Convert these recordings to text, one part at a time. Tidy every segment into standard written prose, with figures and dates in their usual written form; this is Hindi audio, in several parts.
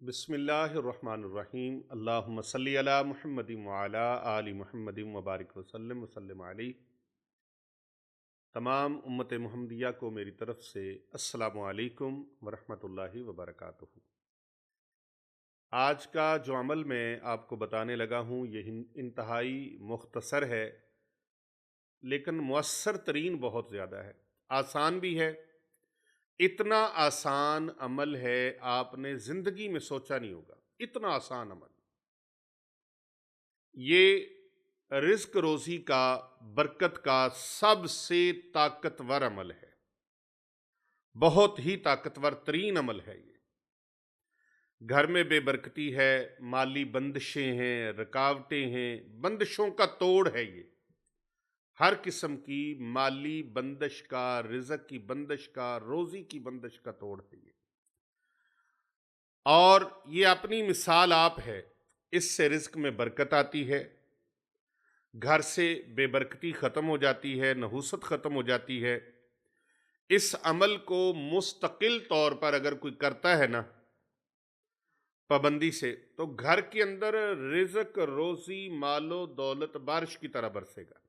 बिस्मिल्लाहिर्रहमानिर्रहीम। अल्लाहुम्मा सल्ली अला मुहम्मदिन व अला आलि मुहम्मदिन व बारिक वसल्लम अलैहि। तमाम उम्मत मुहम्मदिया को मेरी तरफ से अस्सलामु अलैकुम व रहमतुल्लाहि व बरकातुहू। आज का जो अमल मैं आपको बताने लगा हूँ ये इंतहाई मुख्तसर है, लेकिन मुअस्सर तरीन बहुत ज़्यादा है, आसान भी है। इतना आसान अमल है आपने ज़िंदगी में सोचा नहीं होगा, इतना आसान अमल। ये रिस्क रोज़ी का, बरकत का सबसे ताकतवर अमल है। बहुत ही ताकतवर तरीन अमल है ये। घर में बेबरकती है, माली बंदिशें हैं, रुकावटें हैं, बंदिशों का तोड़ है ये। हर किस्म की माली बंदिश का, रिज़्क की बंदिश का, रोज़ी की बंदिश का तोड़ है ये। और ये अपनी मिसाल आप है, इससे रिज़्क में बरकत आती है, घर से बेबरकती ख़त्म हो जाती है, नहूसत ख़त्म हो जाती है। इस अमल को मुस्तकिल तौर पर अगर कोई करता है ना, पाबंदी से, तो घर के अंदर रिज़्क, रोज़ी, मालो दौलत बारिश की तरह बरसेगा।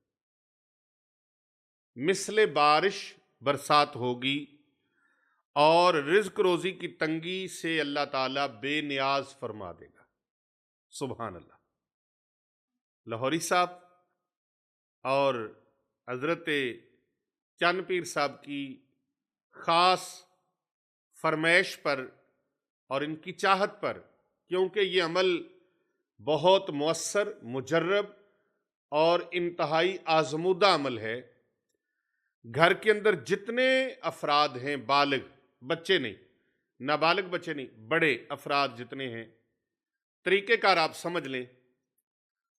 मिसले बारिश बरसात होगी और रिज़्क रोज़ी की तंगी से अल्लाह ताला बेनियाज फरमा देगा। सुभान अल्लाह। लाहौरी साहब और हज़रत चंद पीर साहब की ख़ास फरमाइश पर और इनकी चाहत पर, क्योंकि ये अमल बहुत मुअस्सर, मुजर्रब और इंतहाई आज़मूदा अमल है। घर के अंदर जितने अफराद हैं, बालिग बच्चे नहीं, नाबालिग बच्चे नहीं, बड़े अफराद जितने हैं, तरीक़ेकार आप समझ लें।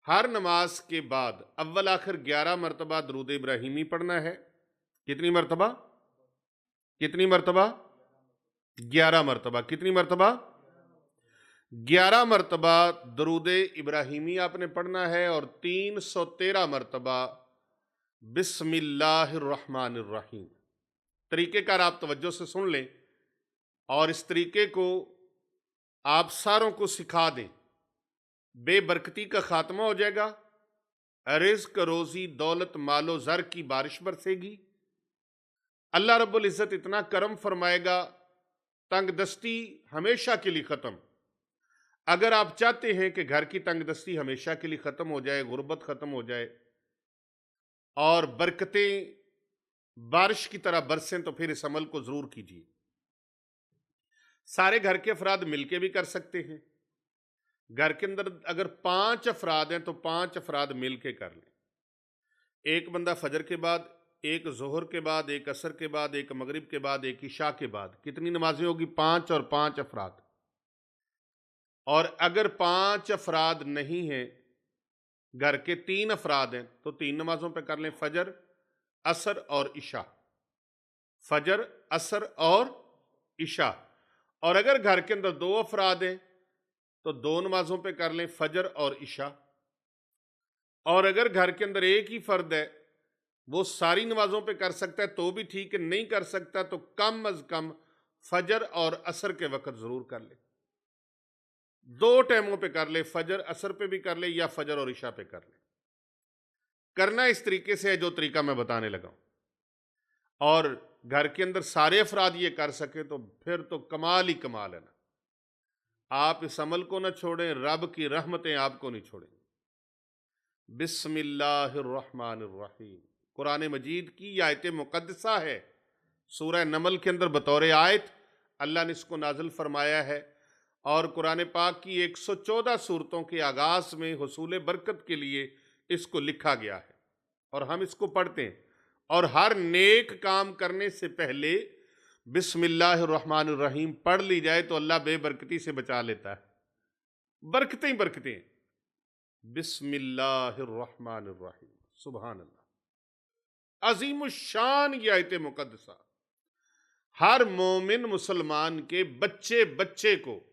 हर नमाज के बाद अव्वल आखिर 11 मरतबा दरूद इब्राहिमी पढ़ना है। कितनी मरतबा? कितनी मरतबा? 11 मरतबा। कितनी मरतबा? 11 मरतबा दरूद इब्राहिमी आपने पढ़ना है और 313 मरतबा बिस्मिल्लाहिर्रहमानिर्रहीम। तरीक़ेकार आप तवज्जो से सुन लें और इस तरीके को आप सारों को सिखा दें। बेबरकती का खात्मा हो जाएगा, रिज़्क, रोज़ी, दौलत, मालो ज़र की बारिश बरसेगी। अल्लाह रब्बुल इज़्ज़त इतना करम फरमाएगा, तंगदस्ती हमेशा के लिए ख़त्म। अगर आप चाहते हैं कि घर की तंगदस्ती हमेशा के लिए ख़त्म हो जाए, गुर्बत ख़त्म हो जाए और बरकतें बारिश की तरह बरसें, तो फिर इस अमल को ज़रूर कीजिए। सारे घर के अफराद मिलके भी कर सकते हैं। घर के अंदर अगर 5 अफराद हैं तो 5 अफराद मिलके कर लें। एक बंदा फजर के बाद, एक जोहर के बाद, एक असर के बाद, एक मगरिब के बाद, एक इशा के बाद। कितनी नमाजें होगी? 5 और 5 अफराद। और अगर 5 अफराद नहीं हैं, घर के 3 अफराद हैं, तो 3 नमाजों पे कर लें, फजर, असर और इशा। फजर, असर और इशा। और अगर घर के अंदर 2 अफराद हैं तो 2 नमाजों पे कर लें, फजर और इशा। और अगर घर के अंदर एक ही फर्द है, वो सारी नमाजों पे कर सकता है तो भी ठीक है, नहीं कर सकता तो कम अज कम फजर और असर के वक्त जरूर कर ले। 2 टाइमों पे कर ले, फजर असर पे भी कर ले या फजर और इशा पे कर ले। करना इस तरीके से है जो तरीका मैं बताने लगा हूं। और घर के अंदर सारे अफराद ये कर सके तो फिर तो कमाल ही कमाल है ना। आप इस अमल को ना छोड़ें, रब की रहमतें आपको नहीं छोड़ेंगी। बिस्मिल्लाहिर्रहमानिर्रहीम कुरान मजीद की आयत मुकद्दसा है। सूरह नमल के अंदर बतौर आयत अल्लाह ने इसको नाजिल फरमाया है। और कुरान पाक की 114 सूरतों के आगाज में हुसूल बरकत के लिए इसको लिखा गया है और हम इसको पढ़ते हैं। और हर नेक काम करने से पहले बिस्मिल्लाहिर्रहमानिर्रहीम पढ़ ली जाए तो अल्लाह बेबरकती से बचा लेता है। बरकतें ही बरकतें। बिस्मिल्लाहिर्रहमानिर्रहीम। सुभान अल्लाह। अजीमुशान ये आयत मुकद्दसा हर मोमिन मुसलमान के बच्चे बच्चे को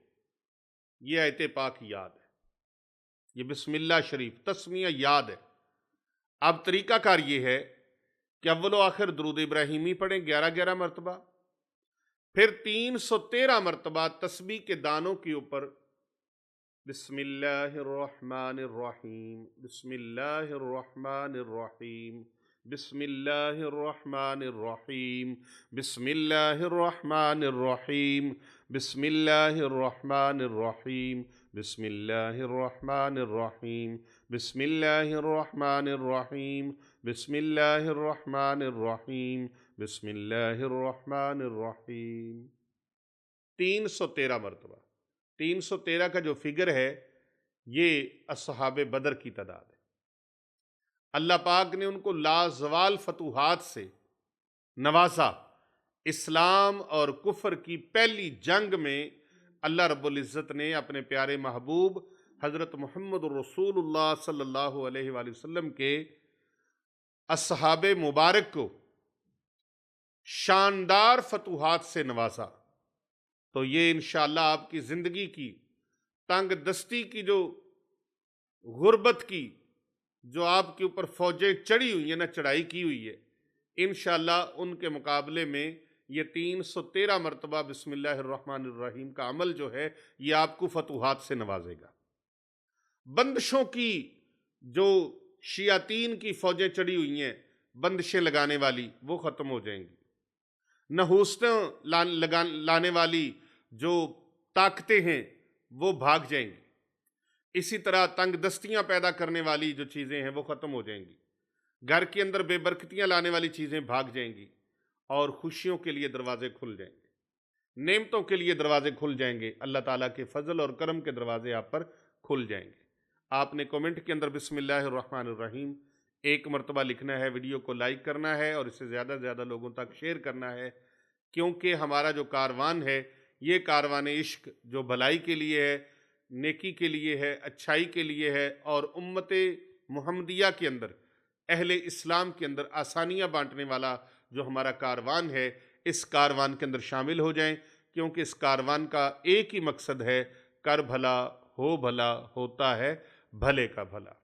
ये आयत पाक याद है। ये बिस्मिल्लाह शरीफ तस्मिया याद है। अब तरीकाकार ये है कि अव्वलो आखिर दुरूद इब्राहिमी पढ़ें 11-11 मरतबा, फिर 313 मरतबा तस्बीह के दानों के ऊपर बिस्मिल्लाहिर्रहमानिर्रहीम, बिस्मिल्लाहिर्रहमानिर्रहीम, बिस्मिल्लाहिर्रहमानिर्रहीम, बिस्मिल्लाहिर्रहमानिर्रहीम, बिस्मिल्लाहिर्रहमानिर्रहीम, बिस्मिल्लाहिर्रहमानिर्रहीम, बिस्मिल्लाहिर्रहमानिर्रहीम, बिस्मिल्लाहिर्रहमानिर्रहीम, बिस्मिल्लाहिर्रहमानिर्रहीम। 313 मरतबा। 313 का जो फिगर है ये असहाबे बदर की तादाद है। अल्लाह पाक ने उनको लाजवाल फतूहात से नवाजा। इस्लाम और कुफर की पहली जंग में अल्लाह रब्बुल इज़्ज़त ने अपने प्यारे महबूब हज़रत मुहम्मद रसूलुल्लाह सल्लल्लाहु अलैहि वसल्लम के असहाबे मुबारक को शानदार फतूहात से नवाजा। तो ये इंशाअल्लाह आपकी ज़िंदगी की तंग दस्ती की, जो गुर्बत की, जो आपके ऊपर फौजें चढ़ी हुई है ना, चढ़ाई की हुई है, इंशाअल्लाह उनके मुकाबले में ये 313 मरतबा बिस्मिल्लाहिर्रहमानिर्रहीम का अमल जो है ये आपको फतूहात से नवाजेगा। बंदिशों की, जो शियातीन की फौजें चढ़ी हुई हैं बंदिशें लगाने वाली, वो ख़त्म हो जाएंगी। नहूसतें लाने वाली जो ताकतें हैं वो भाग जाएंगी। इसी तरह तंग दस्तियां पैदा करने वाली जो चीज़ें हैं वो ख़त्म हो जाएंगी। घर के अंदर बेबरकतियां लाने वाली चीज़ें भाग जाएंगी और खुशियों के लिए दरवाजे खुल जाएंगे, नेमतों के लिए दरवाजे खुल जाएंगे, अल्लाह ताला के फजल और करम के दरवाजे आप पर खुल जाएंगे। आपने कमेंट के अंदर बिस्मिल्लाहिर्रहमानिर्रहीम एक मरतबा लिखना है, वीडियो को लाइक करना है और इसे ज़्यादा से ज़्यादा लोगों तक शेयर करना है, क्योंकि हमारा जो कारवान है ये कारवान इश्क जो भलाई के लिए है, नेकी के लिए है, अच्छाई के लिए है और उम्मते मुहम्मदिया के अंदर, अहले इस्लाम के अंदर आसानियाँ बांटने वाला जो हमारा कारवान है, इस कारवान के अंदर शामिल हो जाएं, क्योंकि इस कारवान का एक ही मकसद है, कर भला हो भला, होता है भले का भला।